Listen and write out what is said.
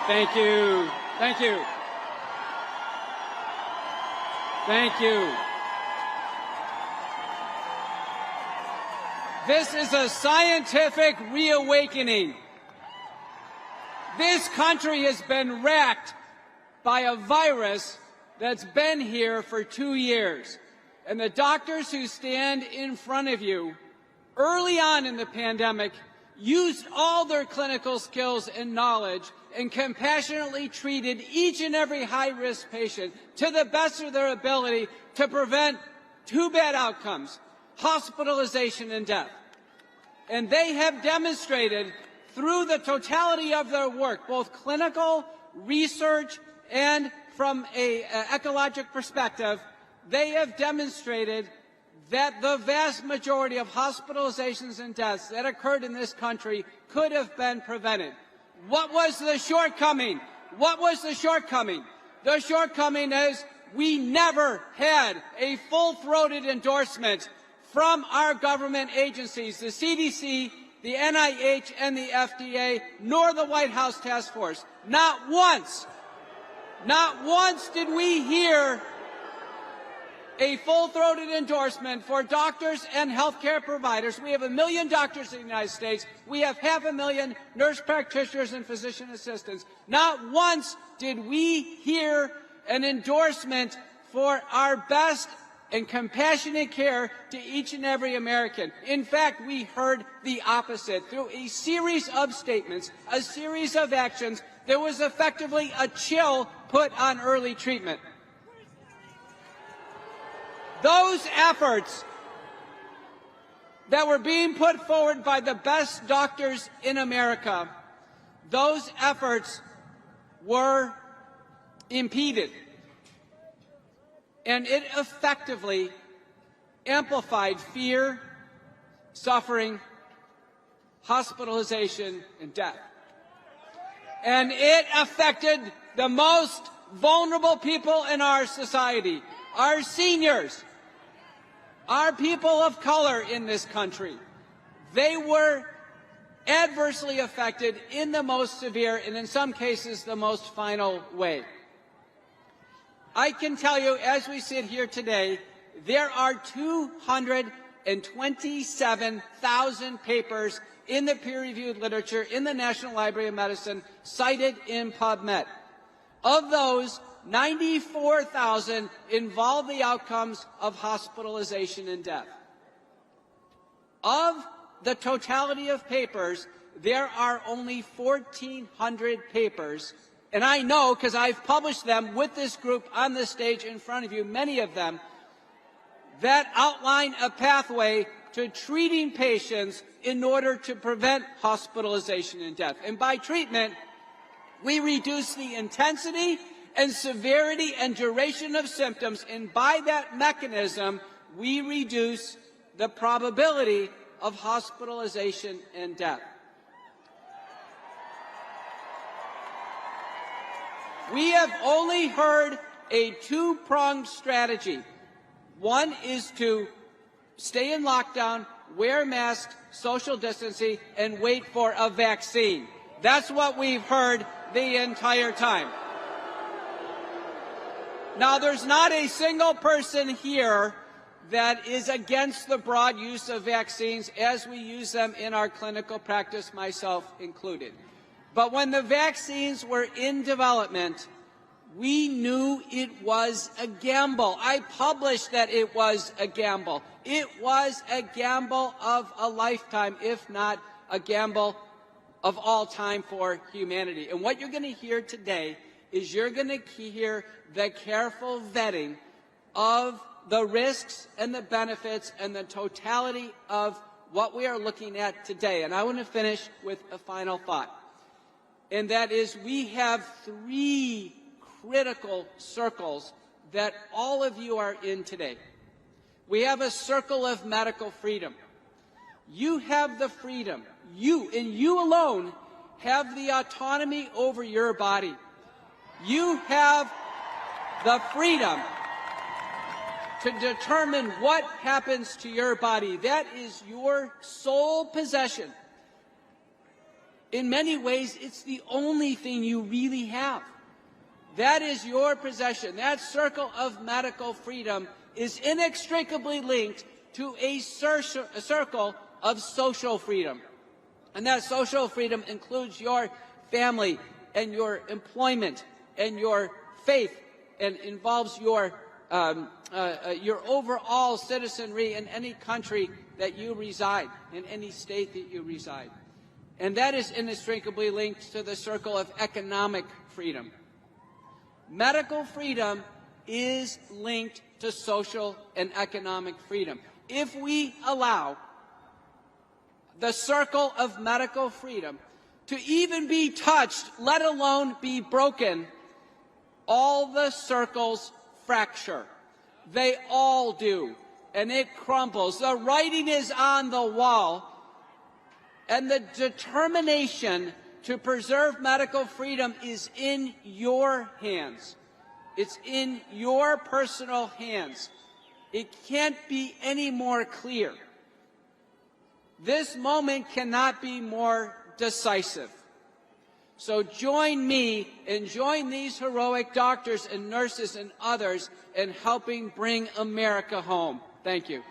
Thank you. Thank you. Thank you. This is a scientific reawakening. This country has been racked by a virus that's been here for 2 years. And the doctors who stand in front of you early on in the pandemic used all their clinical skills and knowledge and compassionately treated each and every high-risk patient to the best of their ability to prevent 2 bad outcomes: hospitalization and death. And they have demonstrated through the totality of their work, both clinical, research, and from an ecologic perspective, they have demonstrated that the vast majority of hospitalizations and deaths that occurred in this country could have been prevented. What was the shortcoming? What was the shortcoming? The shortcoming is we never had a full-throated endorsement from our government agencies, the CDC, the NIH, and the FDA, nor the White House Task Force. Not once did we hear a full-throated endorsement for doctors and healthcare providers. We have 1 million doctors in the United States. We have 500,000 nurse practitioners and physician assistants. Not once did we hear an endorsement for our best and compassionate care to each and every American. In fact, we heard the opposite. Through a series of statements, a series of actions, there was effectively a chill put on early treatment. Those efforts that were being put forward by the best doctors in America, those efforts were impeded. And it effectively amplified fear, suffering, hospitalization, and death. And it affected the most vulnerable people in our society, our seniors, our people of color in this country. They were adversely affected in the most severe and in some cases the most final way. I can tell you, as we sit here today, there are 227,000 papers in the peer-reviewed literature in the National Library of Medicine cited in PubMed. Of those, 94,000 involve the outcomes of hospitalization and death. Of the totality of papers, there are only 1,400 papers, and I know because I've published them with this group on the stage in front of you, many of them, that outline a pathway to treating patients in order to prevent hospitalization and death. And by treatment, we reduce the intensity and severity and duration of symptoms, and by that mechanism, we reduce the probability of hospitalization and death. We have only heard a two-pronged strategy. One is to stay in lockdown, wear masks, social distancing, and wait for a vaccine. That's what we've heard the entire time. Now, there's not a single person here that is against the broad use of vaccines as we use them in our clinical practice, myself included. But when the vaccines were in development, we knew it was a gamble. I published that it was a gamble. It was a gamble of a lifetime, if not a gamble of all time for humanity. And what you're going to hear today is you're going to hear the careful vetting of the risks and the benefits and the totality of what we are looking at today. And I want to finish with a final thought. And that is, we have 3 critical circles that all of you are in today. We have a circle of medical freedom. You have the freedom. You, and you alone, have the autonomy over your body. You have the freedom to determine what happens to your body. That is your sole possession. In many ways, it's the only thing you really have. That is your possession. That circle of medical freedom is inextricably linked to a circle of social freedom. And that social freedom includes your family and your employment and your faith, and involves your overall citizenry in any country that you reside, in any state that you reside. And that is inextricably linked to the circle of economic freedom. Medical freedom is linked to social and economic freedom. If we allow the circle of medical freedom to even be touched, let alone be broken, all the circles fracture. They all do. And it crumbles. The writing is on the wall. And the determination to preserve medical freedom is in your hands. It's in your personal hands. It can't be any more clear. This moment cannot be more decisive. So join me and join these heroic doctors and nurses and others in helping bring America home. Thank you.